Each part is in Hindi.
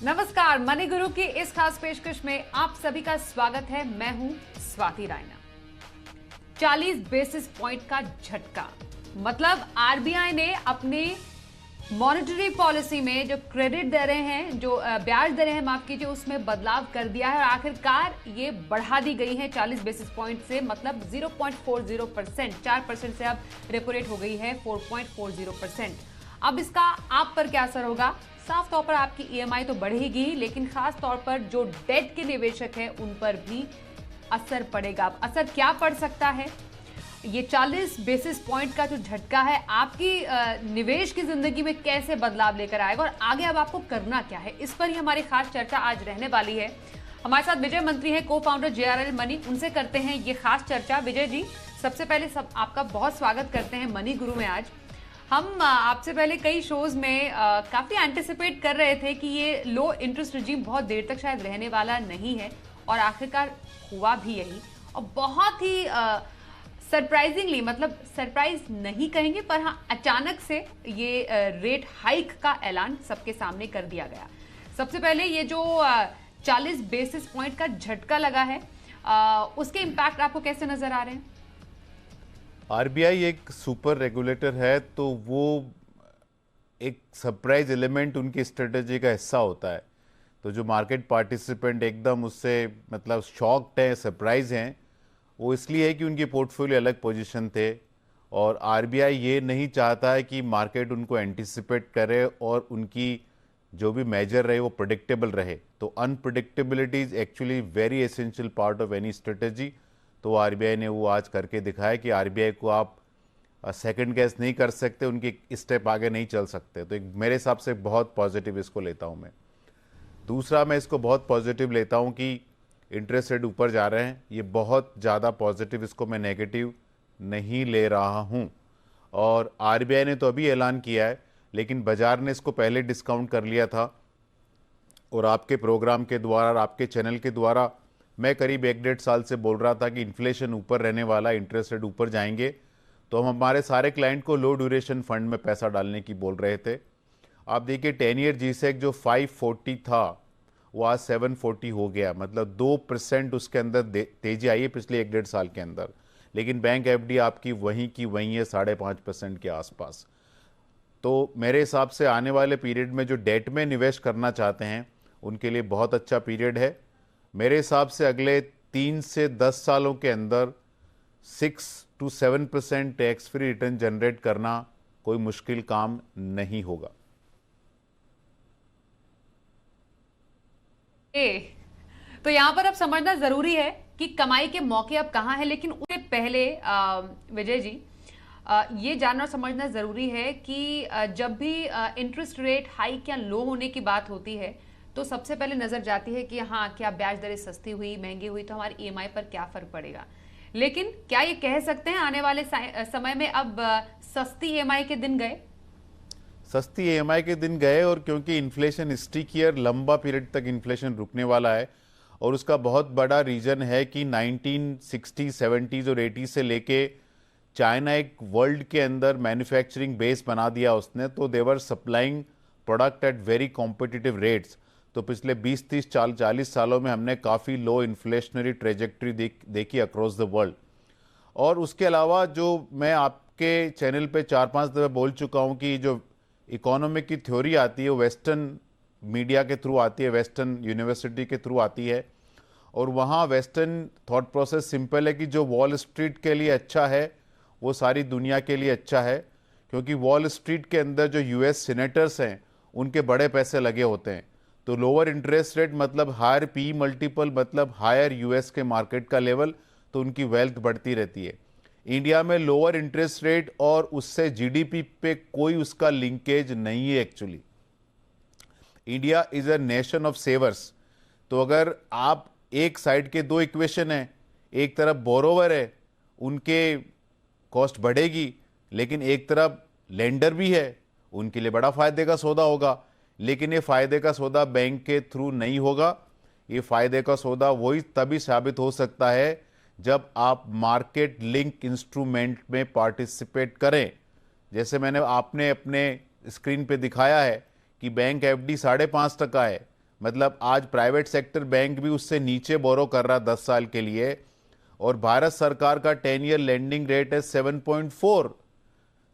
नमस्कार, मनी गुरु की इस खास पेशकश में आप सभी का स्वागत है। मैं हूं स्वाति रायना। 40 बेसिस पॉइंट का झटका, मतलब आरबीआई ने अपनी मॉनेटरी पॉलिसी में जो क्रेडिट दे रहे हैं, जो ब्याज दे रहे हैं, माफ कीजिए, उसमें बदलाव कर दिया है और आखिरकार ये बढ़ा दी गई है 40 बेसिस पॉइंट से, मतलब 0.40%, 4% से अब रेपो रेट हो गई है 4.40%। अब इसका आप पर क्या असर होगा? साफ तौर पर आपकी ईएमआई तो बढ़ेगी, लेकिन खास तौर पर जो डेट के निवेशक हैं उन पर भी असर पड़ेगा। अब असर क्या पड़ सकता है? ये 40 बेसिस पॉइंट का जो झटका है आपकी निवेश की जिंदगी में कैसे बदलाव लेकर आएगा और आगे अब आपको करना क्या है, इस पर ही हमारी खास चर्चा आज रहने वाली है। हमारे साथ विजय मंत्री हैं, को फाउंडर जेआरएल मनी, उनसे करते हैं ये खास चर्चा। विजय जी, सबसे पहले आपका बहुत स्वागत करते हैं मनी गुरु में। आज हम आपसे पहले कई शोज में काफी एंटिसिपेट कर रहे थे कि ये लो इंटरेस्ट रिजीम बहुत देर तक शायद रहने वाला नहीं है, और आखिरकार हुआ भी यही, और बहुत ही सरप्राइजिंगली, मतलब सरप्राइज नहीं कहेंगे पर हाँ, अचानक से ये रेट हाइक का ऐलान सबके सामने कर दिया गया। सबसे पहले ये जो 40 बेसिस पॉइंट का झटका लगा है, उसके इम्पैक्ट आपको कैसे नजर आ रहे हैं? आरबीआई एक सुपर रेगुलेटर है, तो वो एक सरप्राइज एलिमेंट उनकी स्ट्रेटेजी का हिस्सा होता है। तो जो मार्केट पार्टिसिपेंट एकदम उससे मतलब शॉक्ड हैं, सरप्राइज हैं, वो इसलिए है कि उनकी पोर्टफोलियो अलग पोजीशन थे, और आरबीआई ये नहीं चाहता है कि मार्केट उनको एंटिसिपेट करे और उनकी जो भी मेजर रहे वो प्रेडिक्टेबल रहे। तो unpredictability is actually very essential part of any strategy. तो आरबीआई ने वो आज करके दिखाया कि आरबीआई को आप सेकंड गेस नहीं कर सकते, उनके स्टेप आगे नहीं चल सकते। तो एक मेरे हिसाब से बहुत पॉजिटिव इसको लेता हूँ मैं। दूसरा, मैं इसको बहुत पॉजिटिव लेता हूँ कि इंटरेस्ट रेट ऊपर जा रहे हैं, ये बहुत ज़्यादा पॉजिटिव, इसको मैं नेगेटिव नहीं ले रहा हूँ। और आरबीआई ने तो अभी ऐलान किया है, लेकिन बाजार ने इसको पहले डिस्काउंट कर लिया था, और आपके प्रोग्राम के द्वारा और आपके चैनल के द्वारा मैं करीब 1-1.5 साल से बोल रहा था कि इन्फ्लेशन ऊपर रहने वाला, इंटरेस्ट रेट ऊपर जाएंगे, तो हम हमारे सारे क्लाइंट को लो ड्यूरेशन फंड में पैसा डालने की बोल रहे थे। आप देखिए 10 ईयर जीसेक जो 540 था वो आज 740 हो गया, मतलब 2% उसके अंदर तेजी आई है पिछले 1-1.5 साल के अंदर। लेकिन बैंक एफडी आपकी वहीं की वहीं है, 5.5% के आसपास। तो मेरे हिसाब से आने वाले पीरियड में जो डेट में निवेश करना चाहते हैं उनके लिए बहुत अच्छा पीरियड है। मेरे हिसाब से अगले 3 से 10 सालों के अंदर 6 to 7% tax free return generate करना कोई मुश्किल काम नहीं होगा। तो यहां पर अब समझना जरूरी है कि कमाई के मौके अब कहां हैं, लेकिन उससे पहले विजय जी, ये जानना और समझना जरूरी है कि जब भी इंटरेस्ट रेट हाइक या लो होने की बात होती है तो सबसे पहले नजर जाती है कि हाँ, क्या ब्याज दरें सस्ती हुई, महंगी हुई, तो हमारी ईएमआई पर क्या फर्क पड़ेगा। लेकिन क्या ये कह सकते हैं आने वाले समय में अब सस्ती ईएमआई के दिन गए? सस्ती ईएमआई के दिन गए, और क्योंकि इन्फ्लेशन स्टिकियर, लंबा पीरियड तक इन्फ्लेशन रुकने वाला है, और उसका बहुत बड़ा रीजन है कि 1960, 70 और 80 से लेके चाइना एक वर्ल्ड के अंदर मैन्युफैक्चरिंग बेस बना दिया उसने, तो they are supplying product at very competitive rates. तो पिछले 20, 30, 40 सालों में हमने काफ़ी लो इन्फ्लेशनरी ट्रेजेक्ट्री देखी अक्रॉस द वर्ल्ड। और उसके अलावा जो मैं आपके चैनल पे 4-5 दफ़े बोल चुका हूँ कि जो इकोनॉमिक की थ्योरी आती है वो वेस्टर्न मीडिया के थ्रू आती है, वेस्टर्न यूनिवर्सिटी के थ्रू आती है, और वहाँ वेस्टर्न थॉट प्रोसेस सिंपल है कि जो वॉल स्ट्रीट के लिए अच्छा है वो सारी दुनिया के लिए अच्छा है, क्योंकि वॉल स्ट्रीट के अंदर जो यूएस सीनेटर्स हैं उनके बड़े पैसे लगे होते हैं। तो लोअर इंटरेस्ट रेट मतलब हायर पी मल्टीपल, मतलब हायर यूएस के मार्केट का लेवल, तो उनकी वेल्थ बढ़ती रहती है। इंडिया में लोअर इंटरेस्ट रेट और उससे जीडीपी पे कोई उसका लिंकेज नहीं है actually. India is a nation of savers. तो अगर आप एक साइड के दो इक्वेशन है, एक तरफ बोरोवर है, उनके कॉस्ट बढ़ेगी, लेकिन एक तरफ लेंडर भी है, उनके लिए बड़ा फायदे का सौदा होगा। लेकिन ये फायदे का सौदा बैंक के थ्रू नहीं होगा। ये फायदे का सौदा वही तभी साबित हो सकता है जब आप मार्केट लिंक इंस्ट्रूमेंट में पार्टिसिपेट करें। जैसे मैंने आपने अपने स्क्रीन पे दिखाया है कि बैंक एफडी 5.5% है, मतलब आज प्राइवेट सेक्टर बैंक भी उससे नीचे बोरो कर रहा 10 साल के लिए, और भारत सरकार का 10 ईयर लेंडिंग रेट है 7.4।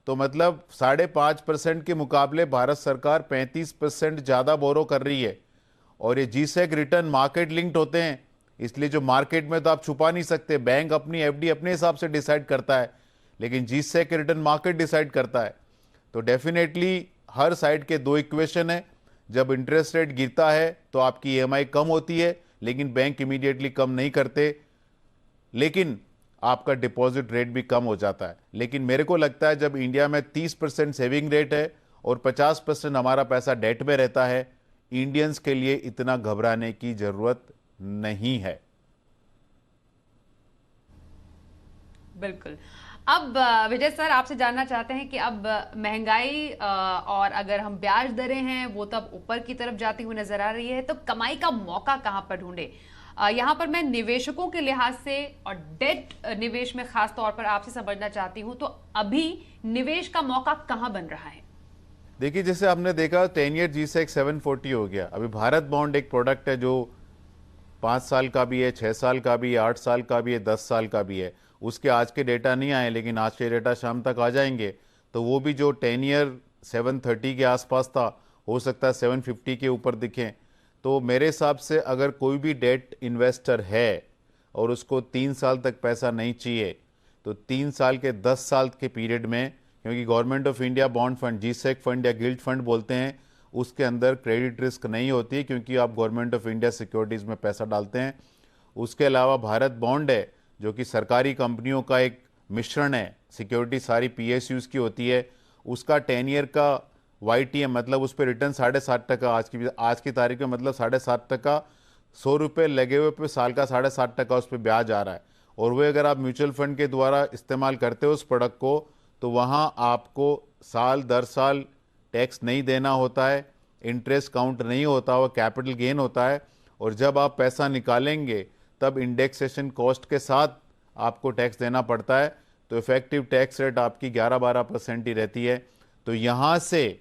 तो मतलब 5.5% के मुकाबले भारत सरकार 35% ज़्यादा बोरो कर रही है। और ये जीसेक रिटर्न मार्केट लिंक्ड होते हैं, इसलिए जो मार्केट में तो आप छुपा नहीं सकते, बैंक अपनी एफडी अपने हिसाब से डिसाइड करता है, लेकिन जीसेक रिटर्न मार्केट डिसाइड करता है। तो डेफिनेटली हर साइड के दो इक्वेशन है। जब इंटरेस्ट रेट गिरता है तो आपकी ईएमआई कम होती है, लेकिन बैंक इमीडिएटली कम नहीं करते, लेकिन आपका डिपॉजिट रेट भी कम हो जाता है। लेकिन मेरे को लगता है जब इंडिया में 30% सेविंग रेट है और 50% हमारा पैसा डेट में रहता है, इंडियंस के लिए इतना घबराने की जरूरत नहीं है। बिल्कुल। अब विजय सर आपसे जानना चाहते हैं कि अब महंगाई और अगर हम ब्याज दरें हैं वो तब ऊपर की तरफ जाती हुई नजर आ रही है, तो कमाई का मौका कहां पर ढूंढे? यहां पर मैं निवेशकों के लिहाज से और डेट निवेश में खास तौर पर आपसे समझना चाहती हूं, तो अभी निवेश का मौका कहां बन रहा है? देखिए, जैसे आपने देखा 10 ईयर जीसेक 740 हो गया। अभी भारत बॉन्ड एक प्रोडक्ट है जो 5 साल का भी है, 6 साल का भी है, 8 साल का भी है, 10 साल का भी है। उसके आज के डेटा नहीं आए, लेकिन आज के डेटा शाम तक आ जाएंगे। तो वो भी जो 10 ईयर 730 के आसपास था, हो सकता है 750 के ऊपर दिखें। तो मेरे हिसाब से अगर कोई भी डेट इन्वेस्टर है और उसको 3 साल तक पैसा नहीं चाहिए, तो 3 साल के 10 साल के पीरियड में, क्योंकि government of India bond fund, G-sec fund या गिल्ड फंड बोलते हैं, उसके अंदर क्रेडिट रिस्क नहीं होती, क्योंकि आप गवर्नमेंट ऑफ इंडिया सिक्योरिटीज़ में पैसा डालते हैं। उसके अलावा भारत बॉन्ड है जो कि सरकारी कंपनियों का एक मिश्रण है, सिक्योरिटी सारी पीएसयूज की होती है। उसका 10 ईयर का वाईटीएम, मतलब उस पर रिटर्न 7.5% आज की तारीख में, मतलब 7.5%, 100 रुपये लगे हुए पे साल का 7.5% उस पर ब्याज आ रहा है। और वह अगर आप म्यूचुअल फंड के द्वारा इस्तेमाल करते हो उस प्रोडक्ट को, तो वहाँ आपको साल दर साल टैक्स नहीं देना होता है, इंटरेस्ट काउंट नहीं होता, वह कैपिटल गेन होता है। और जब आप पैसा निकालेंगे तब इंडेक्सेशन कॉस्ट के साथ आपको टैक्स देना पड़ता है। तो इफेक्टिव टैक्स रेट आपकी 11-12% ही रहती है। तो यहाँ से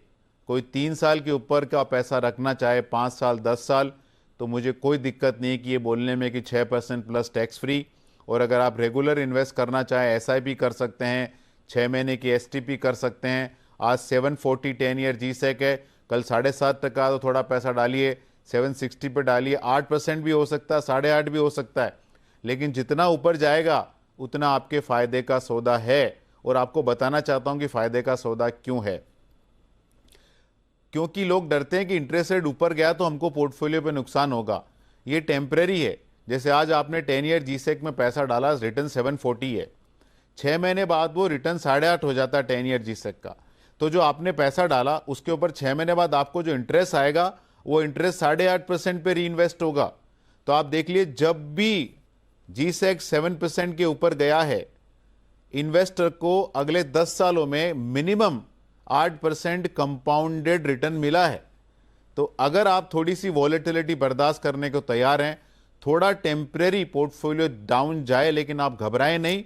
कोई 3 साल के ऊपर का पैसा रखना चाहे, 5 साल 10 साल, तो मुझे कोई दिक्कत नहीं कि ये बोलने में कि 6% प्लस टैक्स फ्री। और अगर आप रेगुलर इन्वेस्ट करना चाहें, एसआईपी कर सकते हैं, 6 महीने की एसटीपी कर सकते हैं। आज 740 10 ईयर जीसेक है, कल 7.5%, तो थोड़ा पैसा डालिए, 760 पे डालिए, 8% भी हो सकता है, 8.5 भी हो सकता है। लेकिन जितना ऊपर जाएगा उतना आपके फायदे का सौदा है। और आपको बताना चाहता हूं कि फायदे का सौदा क्यों है। क्योंकि लोग डरते हैं कि इंटरेस्ट रेट ऊपर गया तो हमको पोर्टफोलियो पे नुकसान होगा। ये टेम्परेरी है। जैसे आज आपने 10 ईयर जीसेक में पैसा डाला, रिटर्न 740 है, 6 महीने बाद वो रिटर्न 8.5 हो जाता है 10 ईयर जीसेक का। तो जो आपने पैसा डाला उसके ऊपर 6 महीने बाद आपको जो इंटरेस्ट आएगा, वो इंटरेस्ट 8.5% पे री इन्वेस्ट होगा। तो आप देख लिए, जब भी जीसेक 7% के ऊपर गया है, इन्वेस्टर को अगले 10 सालों में मिनिमम 8% कंपाउंडेड रिटर्न मिला है। तो अगर आप थोड़ी सी वॉलेटिलिटी बर्दाश्त करने को तैयार हैं, थोड़ा टेम्परेरी पोर्टफोलियो डाउन जाए लेकिन आप घबराएं नहीं,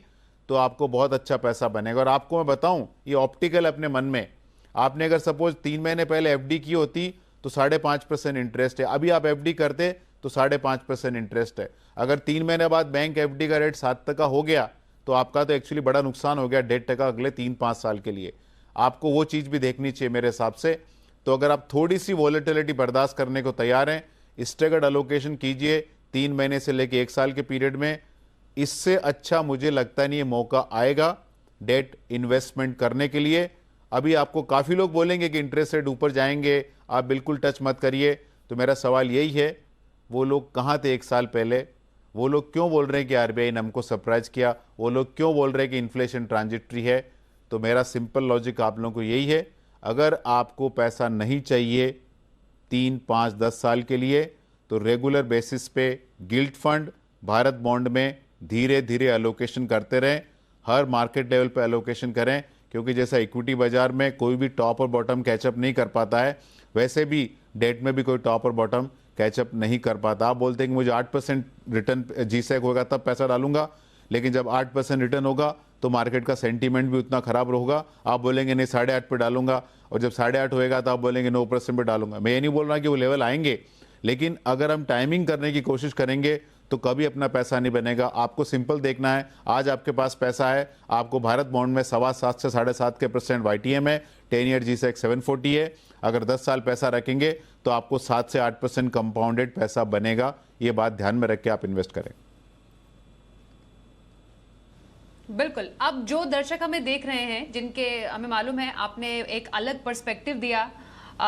तो आपको बहुत अच्छा पैसा बनेगा। और आपको मैं बताऊं, ये ऑप्टिकल अपने मन में, आपने अगर सपोज 3 महीने पहले एफडी की होती तो 5.5% इंटरेस्ट है, अभी आप एफडी करते तो 5.5% इंटरेस्ट है। अगर 3 महीने बाद बैंक एफडी का रेट 7% हो गया तो आपका तो एक्चुअली बड़ा नुकसान हो गया 1.5% अगले 3-5 साल के लिए। आपको वो चीज़ भी देखनी चाहिए मेरे हिसाब से। तो अगर आप थोड़ी सी वॉलेटिलिटी बर्दाश्त करने को तैयार हैं, स्टेगर्ड एलोकेशन कीजिए 3 महीने से लेकर 1 साल के पीरियड में। इससे अच्छा मुझे लगता नहीं ये मौका आएगा डेट इन्वेस्टमेंट करने के लिए। अभी आपको काफ़ी लोग बोलेंगे कि इंटरेस्ट रेट ऊपर जाएंगे, आप बिल्कुल टच मत करिए। तो मेरा सवाल यही है, वो लोग कहाँ थे 1 साल पहले? वो लोग क्यों बोल रहे हैं कि आरबीआई ने हमको सरप्राइज किया? वो लोग क्यों बोल रहे हैं कि इन्फ्लेशन ट्रांजिटरी है? तो मेरा सिंपल लॉजिक आप लोगों को यही है, अगर आपको पैसा नहीं चाहिए 3, 5, 10 साल के लिए, तो रेगुलर बेसिस पे गिल्ड फंड, भारत बॉन्ड में धीरे धीरे एलोकेशन करते रहें। हर मार्केट लेवल पे एलोकेशन करें, क्योंकि जैसा इक्विटी बाजार में कोई भी टॉप और बॉटम कैचअप नहीं कर पाता है, वैसे भी डेट में भी कोई टॉप और बॉटम कैचअप नहीं कर पाता। आप बोलते हैं कि मुझे 8% रिटर्न जीसेक होगा तब पैसा डालूंगा, लेकिन जब 8% रिटर्न होगा तो मार्केट का सेंटीमेंट भी उतना खराब होगा, आप बोलेंगे नहीं 8.5 पे डालूंगा, और जब 8.5 होएगा तो आप बोलेंगे 9% पे डालूंगा। मैं ये नहीं बोल रहा कि वो लेवल आएंगे, लेकिन अगर हम टाइमिंग करने की कोशिश करेंगे तो कभी अपना पैसा नहीं बनेगा। आपको सिंपल देखना है, आज आपके पास पैसा है, आपको भारत बॉन्ड में 7.25 से 7.5% YTM है, 10 ईयर G-Sec 740 है। अगर 10 साल पैसा रखेंगे तो आपको 7 से 8% कंपाउंडेड पैसा बनेगा। ये बात ध्यान में रख के आप इन्वेस्ट करें। बिल्कुल। अब जो दर्शक हमें देख रहे हैं, जिनके हमें मालूम है आपने एक अलग पर्सपेक्टिव दिया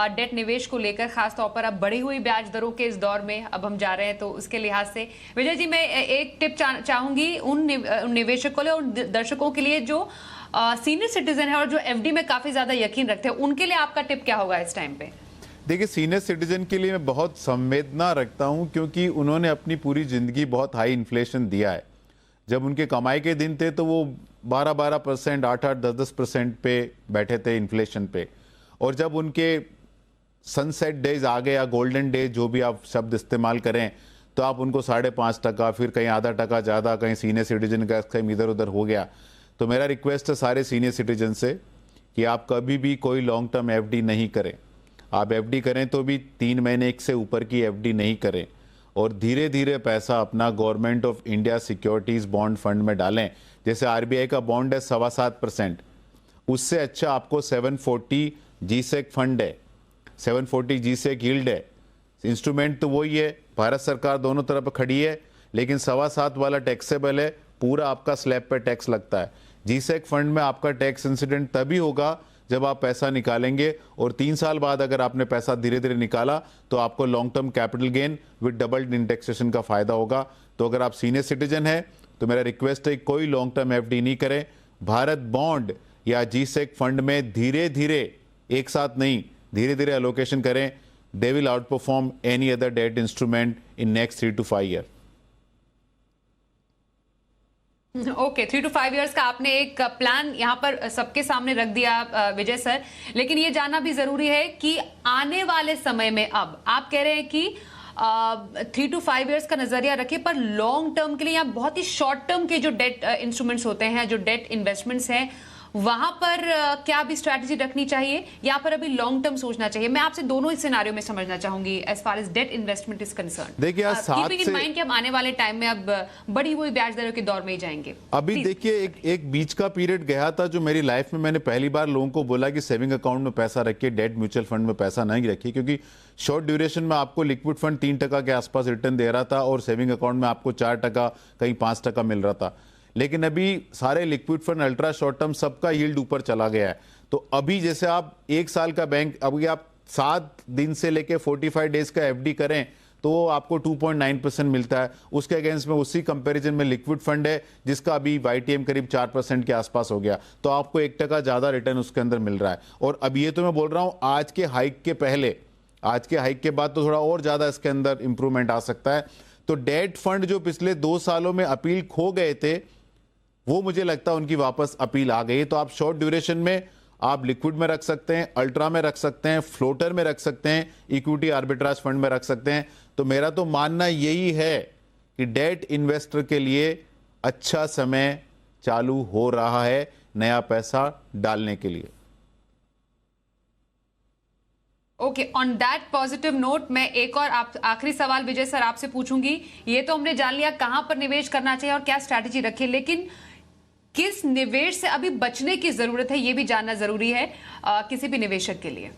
डेट निवेश को लेकर, खासतौर पर अब बढ़ी हुई ब्याज दरों के इस दौर में अब हम जा रहे हैं, तो उसके लिहाज से विजय जी मैं एक टिप चाहूंगी उन निवेशकों और दर्शकों के लिए जो सीनियर सिटीजन है और जो एफडी में काफी ज्यादा यकीन रखते हैं, उनके लिए आपका टिप क्या होगा इस टाइम पे? देखिए, सीनियर सिटीजन के लिए मैं बहुत संवेदना रखता हूं, क्योंकि उन्होंने अपनी पूरी जिंदगी बहुत हाई इन्फ्लेशन दिया है। जब उनके कमाई के दिन थे तो वो 12% 8-8 10% पे बैठे थे इन्फ्लेशन पे, और जब उनके सनसेट डेज आ गए या गोल्डन डे, जो भी आप शब्द इस्तेमाल करें, तो आप उनको 5.5%, फिर कहीं आधा टका ज़्यादा, कहीं सीनियर सिटीजन का कहीं इधर उधर हो गया। तो मेरा रिक्वेस्ट है सारे सीनियर सिटीजन से कि आप कभी भी कोई लॉन्ग टर्म एफडी नहीं करें। आप एफडी करें तो भी 3 महीने से ऊपर की एफडी नहीं करें, और धीरे धीरे पैसा अपना government of India securities bond fund में डालें। जैसे आरबीआई का बॉन्ड है 7.25%, उससे अच्छा आपको 740 G-Sec फंड है, 740 G-Sec यील्ड है। इंस्ट्रूमेंट तो वही है, भारत सरकार दोनों तरफ खड़ी है, लेकिन 7.25 वाला टैक्सेबल है, पूरा आपका स्लैब पे टैक्स लगता है। G-Sec फंड में आपका टैक्स इंसिडेंट तभी होगा जब आप पैसा निकालेंगे, और 3 साल बाद अगर आपने पैसा धीरे धीरे निकाला तो आपको long term capital gain with double indexation का फायदा होगा। तो अगर आप सीनियर सिटीजन है तो मेरा रिक्वेस्ट है कोई लॉन्ग टर्म एफडी नहीं करें। भारत बॉन्ड या G-Sec फंड में धीरे धीरे, एक साथ नहीं, धीरे धीरे एलोकेशन करें। They will out perform any other debt instrument in next 3 to 5 year. Okay, 3 to 5 years का आपने एक प्लान यहाँ पर सबके सामने रख दिया विजय सर, लेकिन ये जानना भी जरूरी है कि आने वाले समय में, अब आप कह रहे हैं कि 3 to 5 इयर्स का नजरिया रखिए, पर लॉन्ग टर्म के लिए या बहुत ही शॉर्ट टर्म के जो डेट इंस्ट्रूमेंट्स होते हैं, जो डेट इन्वेस्टमेंट्स हैं, वहां पर क्या भी स्ट्रैटेजी रखनी चाहिए या पर अभी लॉन्ग टर्म सोचना चाहिए? मैं आपसे दोनों ही सिनेरियो में समझना चाहूंगी as far as debt investment is concern. देखिए, कीपिंग इन माइंड कि हम आने वाले टाइम में अब बढ़ी हुई ब्याज दरों के दौर में ही जाएंगे। अभी देखिए, एक बीच का पीरियड गया था जो मेरी लाइफ में मैंने पहली बार लोगों को बोला कि सेविंग अकाउंट में पैसा रखिए, डेट म्यूचुअल फंड में पैसा नहीं रखिए, क्योंकि शॉर्ट ड्यूरेशन में आपको लिक्विड फंड 3% के आसपास रिटर्न दे रहा था और सेविंग अकाउंट में आपको 4%, कहीं 5% मिल रहा था। लेकिन अभी सारे liquid fund, ultra short term, सबका यील्ड ऊपर चला गया है। तो अभी जैसे आप 1 साल का बैंक, अभी आप 7 दिन से लेके 45 डेज का एफडी करें तो आपको 2.9% मिलता है। उसके अगेंस्ट में उसी कंपैरिजन में लिक्विड फंड है जिसका अभी YTM करीब 4% के आसपास हो गया, तो आपको 1% ज्यादा रिटर्न उसके अंदर मिल रहा है। और अब ये तो मैं बोल रहा हूं आज के हाइक के पहले, आज के हाइक के बाद तो थोड़ा और ज्यादा इसके अंदर इंप्रूवमेंट आ सकता है। तो डेट फंड जो पिछले 2 सालों में अपील खो गए थे, वो मुझे लगता है उनकी वापस अपील आ गई। तो आप शॉर्ट ड्यूरेशन में आप लिक्विड में रख सकते हैं, अल्ट्रा में रख सकते हैं, फ्लोटर में रख सकते हैं, इक्विटी आर्बिट्राज फंड में रख सकते हैं। तो मेरा तो मानना यही है कि डेट इन्वेस्टर के लिए अच्छा समय चालू हो रहा है नया पैसा डालने के लिए। Okay, on that positive note मैं एक और आखिरी सवाल विजय सर आपसे पूछूंगी। ये तो हमने जान लिया कहां पर निवेश करना चाहिए और क्या स्ट्रैटेजी रखें, लेकिन किस निवेश से अभी बचने की जरूरत है, ये भी जानना जरूरी है किसी भी निवेशक के लिए।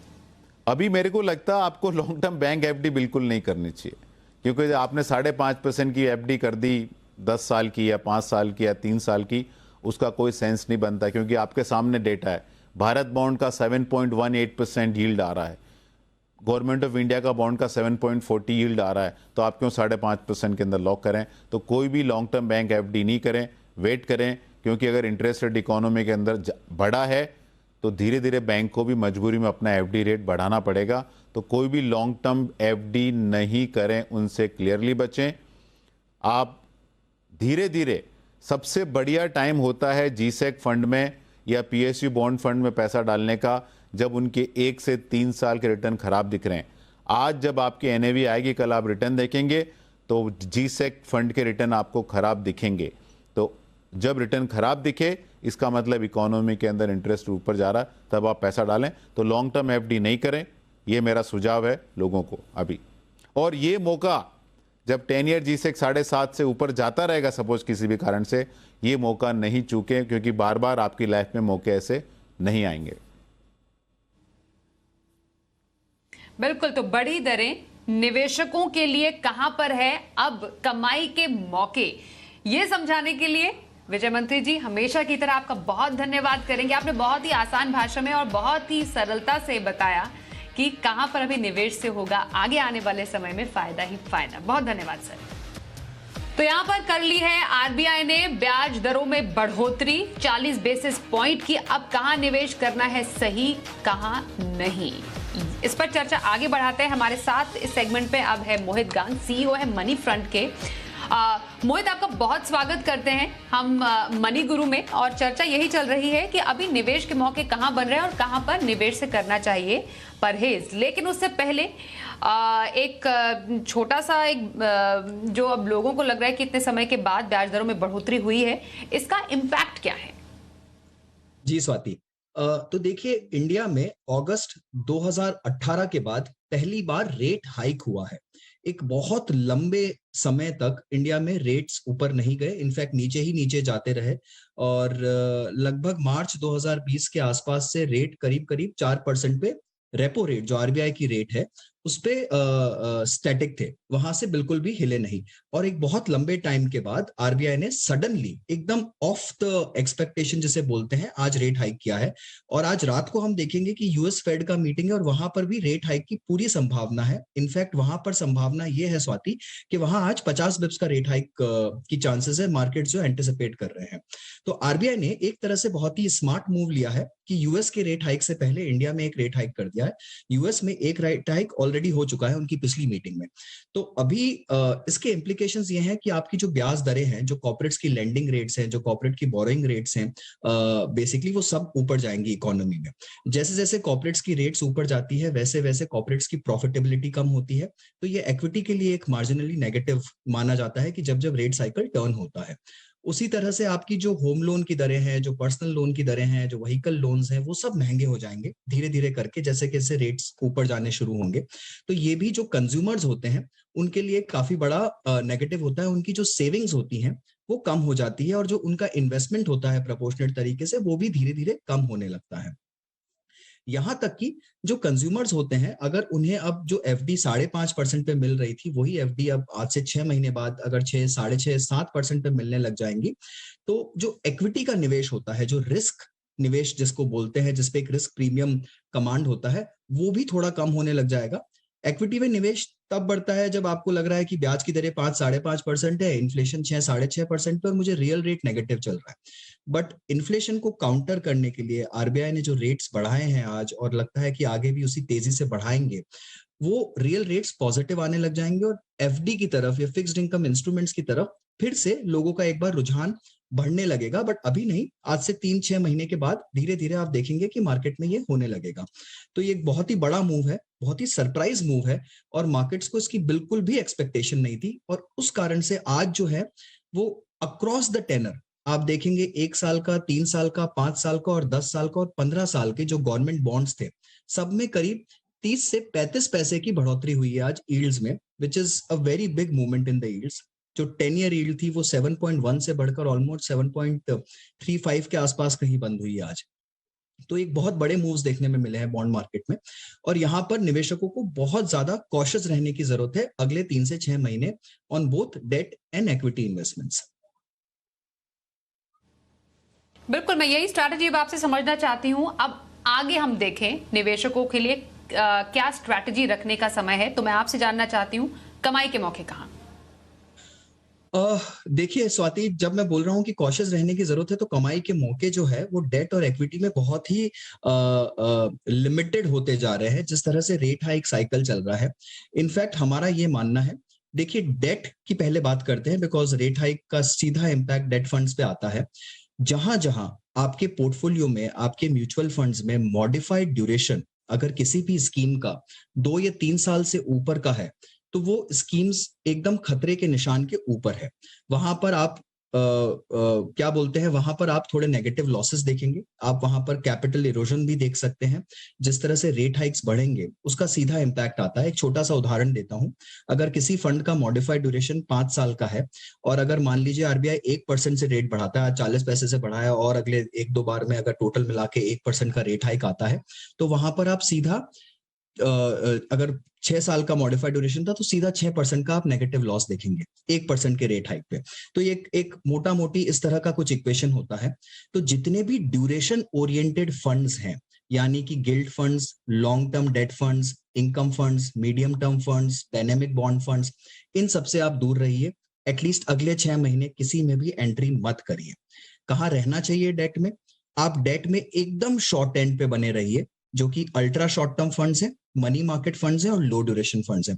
अभी मेरे को लगता है आपको लॉन्ग टर्म बैंक एफडी बिल्कुल नहीं करनी चाहिए, क्योंकि आपने 5.5% की एफडी कर दी 10 साल की या 5 साल की या 3 साल की, उसका कोई सेंस नहीं बनता, क्योंकि आपके सामने डेटा है। भारत बॉन्ड का 7.18% यील्ड आ रहा है, गवर्नमेंट ऑफ इंडिया का बॉन्ड का 7.40 यील्ड आ रहा है, तो आप क्यों 5.5% के अंदर लॉक करें? तो कोई भी लॉन्ग टर्म बैंक एफडी नहीं करें, वेट करें, क्योंकि अगर इंटरेस्ट रेट इकोनॉमी के अंदर बढ़ा है तो धीरे धीरे बैंक को भी मजबूरी में अपना एफडी रेट बढ़ाना पड़ेगा। तो कोई भी लॉन्ग टर्म एफडी नहीं करें, उनसे क्लियरली बचें। आप धीरे धीरे, सबसे बढ़िया टाइम होता है G-Sec फंड में या PSU बॉन्ड फंड में पैसा डालने का, जब उनके 1 से 3 साल के रिटर्न खराब दिख रहे हैं। आज जब आपकी NAV आएगी, कल आप रिटर्न देखेंगे तो G-Sec फंड के रिटर्न आपको खराब दिखेंगे। तो जब रिटर्न खराब दिखे, इसका मतलब इकोनॉमी के अंदर इंटरेस्ट ऊपर जा रहा, तब आप पैसा डालें। तो लॉन्ग टर्म एफडी नहीं करें, ये मेरा सुझाव है लोगों को अभी। और ये मौका जब 10 ईयर G-Sec 7.5 से ऊपर जाता रहेगा, सपोज किसी भी कारण से, ये मौका नहीं चूकें, क्योंकि बार बार आपकी लाइफ में मौके ऐसे नहीं आएंगे। बिल्कुल, तो बड़ी दरें निवेशकों के लिए कहां पर है अब कमाई के मौके, ये समझाने के लिए विजय मंत्री जी हमेशा की तरह आपका बहुत धन्यवाद करेंगे। आपने बहुत ही आसान भाषा में और बहुत ही सरलता से बताया कि कहां पर अभी निवेश से होगा आगे आने वाले समय में फायदा ही फायदा। बहुत धन्यवाद सर। तो यहां पर कर ली है आरबीआई ने ब्याज दरों में बढ़ोतरी 40 बेसिस पॉइंट की। अब कहां निवेश करना है सही, कहां नहीं, इस पर चर्चा आगे बढ़ाते हैं। हमारे साथ इस सेगमेंट पे अब है मोहित गांग, सीईओ है मनी फ्रंट के। मोहित, आपका बहुत स्वागत करते हैं हम मनी गुरु में, और चर्चा यही चल रही है कि अभी निवेश के मौके कहां बन रहे हैं और कहां पर निवेश से करना चाहिए परहेज। लेकिन उससे पहले एक छोटा सा जो अब लोगों को लग रहा है कि इतने समय के बाद ब्याज दरों में बढ़ोतरी हुई है, इसका इम्पैक्ट क्या है? जी स्वाति, तो देखिए, इंडिया में अगस्त 2018 के बाद पहली बार रेट हाइक हुआ है। एक बहुत लंबे समय तक इंडिया में रेट्स ऊपर नहीं गए, इनफैक्ट नीचे ही नीचे जाते रहे, और लगभग मार्च 2020 के आसपास से रेट करीब करीब 4% पे, रेपो रेट जो आरबीआई की रेट है उस पे स्टैटिक थे, वहां से बिल्कुल भी हिले नहीं। और एक बहुत लंबे टाइम के बाद आरबीआई ने सडनली एकदम ऑफ द एक्सपेक्टेशन जिसे बोलते हैं, आज रेट हाइक किया है। और आज रात को हम देखेंगे कि यूएस फेड का मीटिंग है और वहां पर भी रेट हाइक की पूरी संभावना है। इनफैक्ट वहां पर संभावना ये है स्वाति कि वहां आज 50 बिप्स का रेट हाइक की चांसेस है, मार्केट जो एंटिसिपेट कर रहे हैं। तो आरबीआई ने एक तरह से बहुत ही स्मार्ट मूव लिया है कि यूएस के रेट हाइक से पहले इंडिया में एक रेट हाइक कर दिया है। यूएस में एक रेट हाइक ऑलरेडी हो चुका है उनकी पिछली मीटिंग में। तो अभी इसके इम्प्लीकेशंस ये हैं कि आपकी जो ब्याज दरें हैं, जो कॉर्पोरेट्स की लेंडिंग रेट्स हैं, जो कॉर्पोरेट की बोरोइंग रेट्स हैं, बेसिकली वो सब ऊपर जाएंगी इकोनॉमी में। जैसे जैसे कॉर्पोरेट्स की रेट्स ऊपर जाती है, वैसे वैसे कॉर्पोरेट्स की प्रॉफिटेबिलिटी कम होती है। तो ये इक्विटी के लिए एक मार्जिनली नेगेटिव माना जाता है कि जब जब रेट साइकिल टर्न होता है। उसी तरह से आपकी जो होम लोन की दरें हैं, जो पर्सनल लोन की दरें हैं, जो व्हीकल लोन्स हैं, वो सब महंगे हो जाएंगे धीरे धीरे करके, जैसे कैसे रेट्स ऊपर जाने शुरू होंगे। तो ये भी जो कंज्यूमर्स होते हैं उनके लिए काफी बड़ा नेगेटिव होता है। उनकी जो सेविंग्स होती हैं वो कम हो जाती है, और जो उनका इन्वेस्टमेंट होता है प्रपोर्शनेट तरीके से, वो भी धीरे धीरे कम होने लगता है। यहां तक कि जो कंज्यूमर्स होते हैं, अगर उन्हें अब जो एफडी 5.5% पे मिल रही थी, वही एफडी अब आज से 6 महीने बाद अगर 6, 6.5, 7% पे मिलने लग जाएंगी, तो जो इक्विटी का निवेश होता है, जो रिस्क निवेश जिसको बोलते हैं, जिसपे एक रिस्क प्रीमियम कमांड होता है, वो भी थोड़ा कम होने लग जाएगा। इक्विटी में निवेश तब बढ़ता है जब आपको लग रहा है कि ब्याज की दरें 5-5.5% है, इन्फ्लेशन 6-6.5% पे, और मुझे रियल रेट नेगेटिव चल रहा है। बट इन्फ्लेशन को काउंटर करने के लिए आरबीआई ने जो रेट्स बढ़ाए हैं आज, और लगता है कि आगे भी उसी तेजी से बढ़ाएंगे, वो रियल रेट्स पॉजिटिव आने लग जाएंगे, और एफडी की तरफ या फिक्स्ड इनकम इंस्ट्रूमेंट्स की तरफ फिर से लोगों का एक बार रुझान बढ़ने लगेगा। बट अभी नहीं, आज से 3-6 महीने के बाद धीरे धीरे आप देखेंगे कि मार्केट में ये होने लगेगा। तो ये एक बहुत ही बड़ा मूव है, बहुत ही सरप्राइज मूव है, और मार्केट्स को इसकी बिल्कुल भी एक्सपेक्टेशन नहीं थी। और उस कारण से आज जो है वो अक्रॉस द टेनर आप देखेंगे, 1 साल का, 3 साल का, 5 साल का और 10 साल का और 15 साल के जो गवर्नमेंट बॉन्ड्स थे, सब में करीब 30 से 35 पैसे की बढ़ोतरी हुई है आज यील्ड्स में, which is a very big movement in the yields. जो 10 ईयर यील्ड थी वो 7.1 से बढ़कर ऑलमोस्ट 7.35 के आसपास कहीं बंद हुई है आज। तो एक बहुत बड़े मूव्स देखने में मिले हैं बॉन्ड मार्केट में, और यहाँ पर निवेशकों को बहुत ज्यादा कॉशियस रहने की जरूरत है अगले 3 से 6 महीने on both debt and equity investments. बिल्कुल, मैं यही स्ट्रैटेजी अब आपसे समझना चाहती हूं। अब आगे हम देखें निवेशकों के लिए क्या स्ट्रैटेजी रखने का समय है, तो मैं आपसे जानना चाहती हूं कमाई के मौके कहां? देखिए स्वाति, जब मैं बोल रहा हूं कि कॉशियस रहने की जरूरत है, तो कमाई के मौके जो है वो डेट और इक्विटी में बहुत ही लिमिटेड होते जा रहे हैं, जिस तरह से रेट हाइक साइकिल चल रहा है। इनफैक्ट हमारा ये मानना है, देखिए डेट की पहले बात करते हैं, बिकॉज रेट हाइक का सीधा इम्पैक्ट डेट फंड्स पे आता है। जहां जहां आपके पोर्टफोलियो में, आपके म्यूचुअल फंड्स में मॉडिफाइड ड्यूरेशन अगर किसी भी स्कीम का 2 या 3 साल से ऊपर का है, तो वो स्कीम्स एकदम खतरे के निशान के ऊपर है। वहां पर आप क्या बोलते हैं, वहां पर आप थोड़े नेगेटिव लॉसेस देखेंगे, आप वहां पर कैपिटल इरोजन भी देख सकते हैं। जिस तरह से रेट हाइक्स बढ़ेंगे उसका सीधा इम्पैक्ट आता है। एक छोटा सा उदाहरण देता हूं, अगर किसी फंड का मॉडिफाइड ड्यूरेशन 5 साल का है और अगर मान लीजिए आरबीआई 1% से रेट बढ़ाता है, 40 पैसे से बढ़ाया और अगले 1-2 बार में अगर टोटल मिला के 1% का रेट हाइक आता है, तो वहां पर आप सीधा अगर 6 साल का मॉडिफाइड ड्यूरेशन था तो सीधा 6% का आप नेगेटिव लॉस देखेंगे 1% के रेट हाइक पे। तो ये एक मोटा मोटी इस तरह का कुछ इक्वेशन होता है। तो जितने भी ड्यूरेशन ओरिएंटेड फंड्स हैं, यानी कि gilt funds, long term debt funds, income funds, medium term funds, dynamic bond funds, इन सबसे आप दूर रहिए। एटलीस्ट अगले 6 महीने किसी में भी एंट्री मत करिए। कहाँ रहना चाहिए डेट में? आप डेट में एकदम शॉर्ट एंड पे बने रहिए, जो कि अल्ट्रा शॉर्ट टर्म फंड्स है, मनी मार्केट फंड्स है और लो ड्यूरेशन फंड्स है।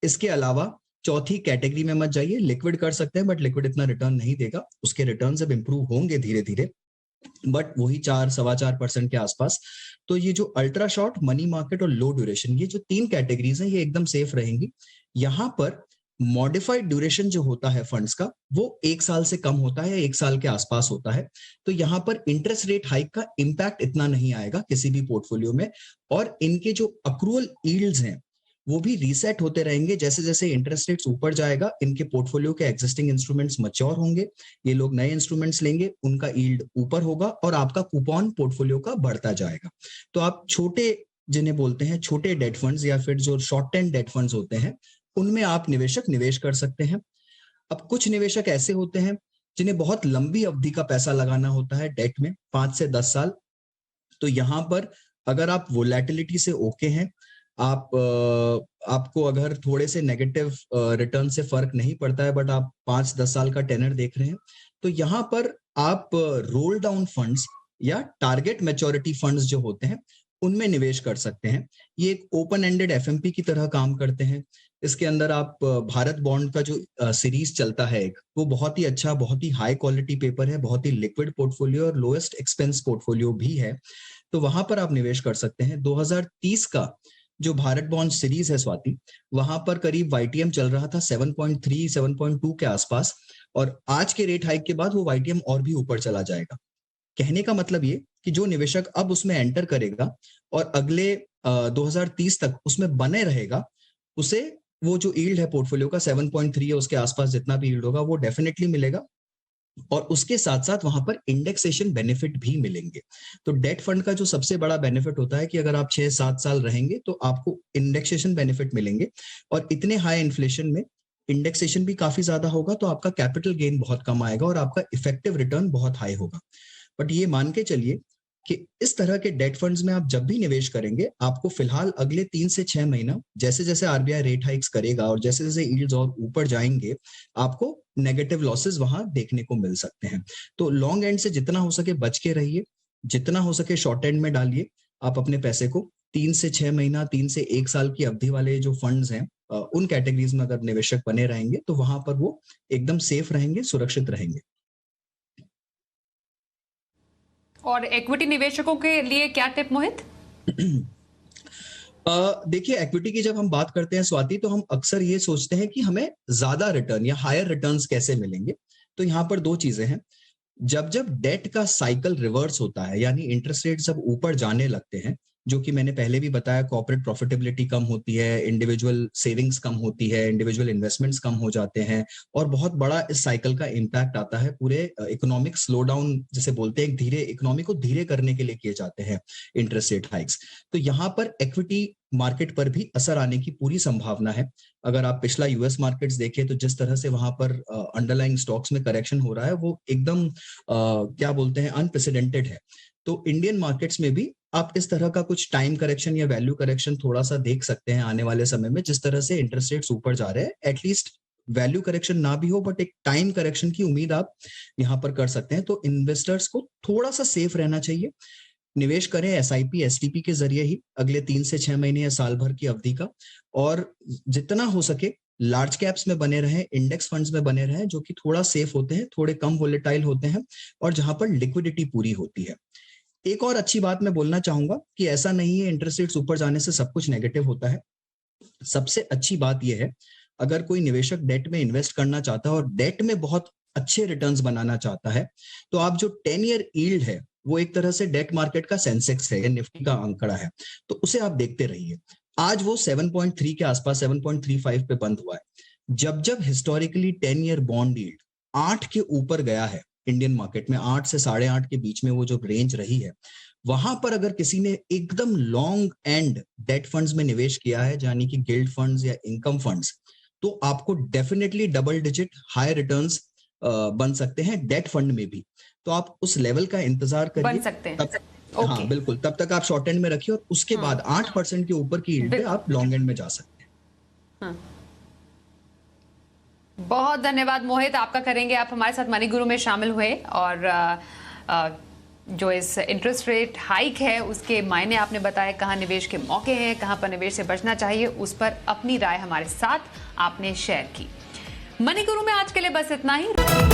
इसके अलावा चौथी कैटेगरी में मत जाइए। लिक्विड कर सकते हैं बट लिक्विड इतना रिटर्न नहीं देगा, उसके रिटर्न अब इंप्रूव होंगे धीरे धीरे, बट वही 4-4.25% के आसपास। तो ये जो अल्ट्रा शॉर्ट, मनी मार्केट और लो ड्यूरेशन, ये जो 3 कैटेगरीज हैं, ये एकदम सेफ रहेंगी। यहाँ पर मॉडिफाइड ड्यूरेशन जो होता है फंड्स का, वो 1 साल से कम होता है या 1 साल के आसपास होता है। तो यहाँ पर इंटरेस्ट रेट हाइक का इम्पैक्ट इतना नहीं आएगा किसी भी पोर्टफोलियो में, और इनके जो अक्रूअल यील्ड्स हैं वो भी रीसेट होते रहेंगे। जैसे जैसे इंटरेस्ट रेट्स ऊपर जाएगा, इनके पोर्टफोलियो के एग्जिस्टिंग इंस्ट्रूमेंट्स मैच्योर होंगे, ये लोग नए इंस्ट्रूमेंट्स लेंगे, उनका यील्ड ऊपर होगा और आपका कूपन पोर्टफोलियो का बढ़ता जाएगा। तो आप छोटे, जिन्हें बोलते हैं छोटे डेट फंड्स या फिर जो शॉर्ट टर्म डेट फंड्स होते हैं, उनमें आप निवेश कर सकते हैं। अब कुछ निवेशक ऐसे होते हैं जिन्हें बहुत लंबी अवधि का पैसा लगाना होता है डेट में, 5 से 10 साल। तो यहाँ पर अगर आप वोलेटिलिटी से ओके हैं, आपको अगर थोड़े से नेगेटिव रिटर्न से फर्क नहीं पड़ता है, बट आप 5-10 साल का टेनर देख रहे हैं, तो यहाँ पर आप रोल डाउन फंड्स या टारगेट मैच्योरिटी फंड्स जो होते हैं उनमें निवेश कर सकते हैं। ये एक ओपन एंडेड एफएमपी की तरह काम करते हैं। इसके अंदर आप भारत बॉन्ड का जो सीरीज चलता है एक, वो बहुत ही अच्छा, बहुत ही हाई क्वालिटी पेपर है, बहुत ही लिक्विड पोर्टफोलियो और लोएस्ट एक्सपेंस पोर्टफोलियो भी है। तो वहां पर आप निवेश कर सकते हैं। 2030 का जो भारत बॉन्ड सीरीज है स्वाति, वहां पर करीब वाईटीएम चल रहा था 7.3 7.2 के आसपास, और आज के रेट हाइक के बाद वो वाईटीएम और भी ऊपर चला जाएगा। कहने का मतलब ये कि जो निवेशक अब उसमें एंटर करेगा और अगले 2030 तक उसमें बने रहेगा, उसे वो जो यील्ड है पोर्टफोलियो का 7.3 है, उसके आसपास जितना भी यील्ड होगा वो डेफिनेटली मिलेगा, और उसके साथ साथ वहां पर इंडेक्सेशन बेनिफिट भी मिलेंगे। तो डेट फंड का जो सबसे बड़ा बेनिफिट होता है कि अगर आप 6-7 साल रहेंगे तो आपको इंडेक्सेशन बेनिफिट मिलेंगे, और इतने हाई इन्फ्लेशन में इंडेक्सेशन भी काफी ज्यादा होगा, तो आपका कैपिटल गेन बहुत कम आएगा और आपका इफेक्टिव रिटर्न बहुत हाई होगा। बट ये मान के चलिए कि इस तरह के डेट फंड्स में आप जब भी निवेश करेंगे, आपको फिलहाल अगले 3 से 6 महीना जैसे जैसे आरबीआई रेट हाइक्स करेगा और जैसे जैसे यील्ड्स और ऊपर जाएंगे, आपको नेगेटिव लॉसेस वहां देखने को मिल सकते हैं। तो लॉन्ग एंड से जितना हो सके बच के रहिए, जितना हो सके शॉर्ट एंड में डालिए आप अपने पैसे को। 3 से 6 महीना, 3 से 1 साल की अवधि वाले जो फंड्स हैं, उन कैटेगरीज में अगर निवेशक बने रहेंगे तो वहां पर वो एकदम सेफ रहेंगे, सुरक्षित रहेंगे। और इक्विटी निवेशकों के लिए क्या टिप मोहित? देखिए, इक्विटी की जब हम बात करते हैं स्वाति, तो हम अक्सर ये सोचते हैं कि हमें ज्यादा रिटर्न या हायर रिटर्न्स कैसे मिलेंगे। तो यहाँ पर 2 चीजें हैं। जब जब डेट का साइकिल रिवर्स होता है, यानी इंटरेस्ट रेट जब ऊपर जाने लगते हैं, जो कि मैंने पहले भी बताया, कॉर्पोरेट प्रॉफिटेबिलिटी कम होती है, इंडिविजुअल सेविंग्स कम होती है, इंडिविजुअल इन्वेस्टमेंट्स कम हो जाते हैं, और बहुत बड़ा इस साइकिल का इम्पैक्ट आता है पूरे इकोनॉमिक स्लो डाउन जिसे बोलते हैं, धीरे इकोनॉमी को धीरे करने के लिए किए जाते हैं इंटरेस्ट रेट हाइक्स। तो यहाँ पर इक्विटी मार्केट पर भी असर आने की पूरी संभावना है। अगर आप पिछला यूएस मार्केट्स देखें तो जिस तरह से वहां पर अंडरलाइंग स्टॉक्स में करेक्शन हो रहा है, वो एकदम क्या बोलते हैं, अनप्रेसिडेंटेड है। तो इंडियन मार्केट्स में भी आप इस तरह का कुछ टाइम करेक्शन या वैल्यू करेक्शन थोड़ा सा देख सकते हैं आने वाले समय में। जिस तरह से इंटरेस्ट रेट्स ऊपर जा रहे हैं, एटलीस्ट वैल्यू करेक्शन ना भी हो बट एक टाइम करेक्शन की उम्मीद आप यहाँ पर कर सकते हैं। तो इन्वेस्टर्स को थोड़ा सा सेफ रहना चाहिए। निवेश करें एसआईपी एसटीपी के जरिए ही अगले 3 से 6 महीने या साल भर की अवधि का, और जितना हो सके लार्ज कैप्स में बने रहें, इंडेक्स फंड्स में बने रहें, जो कि थोड़ा सेफ होते हैं, थोड़े कम वोलेटाइल होते हैं, और जहां पर लिक्विडिटी पूरी होती है। एक और अच्छी बात मैं बोलना चाहूंगा कि ऐसा नहीं है इंटरेस्ट रेट्स ऊपर जाने से सब कुछ नेगेटिव होता है। सबसे अच्छी बात यह है, अगर कोई निवेशक डेट में इन्वेस्ट करना चाहता है और डेट में बहुत अच्छे रिटर्न्स बनाना चाहता है, तो आप जो 10 ईयर यील्ड है वो एक तरह से डेट मार्केट का सेंसेक्स है या निफ्टी का आंकड़ा है, तो उसे आप देखते रहिए। आज वो 7.3 के आसपास 7.35 पे बंद हुआ है। जब जब हिस्टोरिकली 10 ईयर बॉन्ड यील्ड 8 के ऊपर गया है इंडियन मार्केट में, 8 से 8.5 के बीच में वो जो रेंज रही है, वहां पर अगर किसी ने एकदम लॉन्ग एंड डेट फंड्स में निवेश किया है, यानी कि गिल्ड फंड्स या इनकम फंड्स, तो आपको definitely double digit high returns बन सकते हैं डेट फंड में भी। तो आप उस लेवल का इंतजार करिए, बन सकते हैं। हाँ बिल्कुल, तब तक आप शॉर्ट एंड में रखिए और उसके बाद 8% के ऊपर की यील्ड पे आप लॉन्ग एंड में जा सकते हैं। बहुत धन्यवाद मोहित, आपका करेंगे। आप हमारे साथ मनी गुरु में शामिल हुए और जो इस इंटरेस्ट रेट हाइक है उसके मायने आपने बताया, कहाँ निवेश के मौके हैं, कहाँ पर निवेश से बचना चाहिए, उस पर अपनी राय हमारे साथ आपने शेयर की। मनी गुरु में आज के लिए बस इतना ही।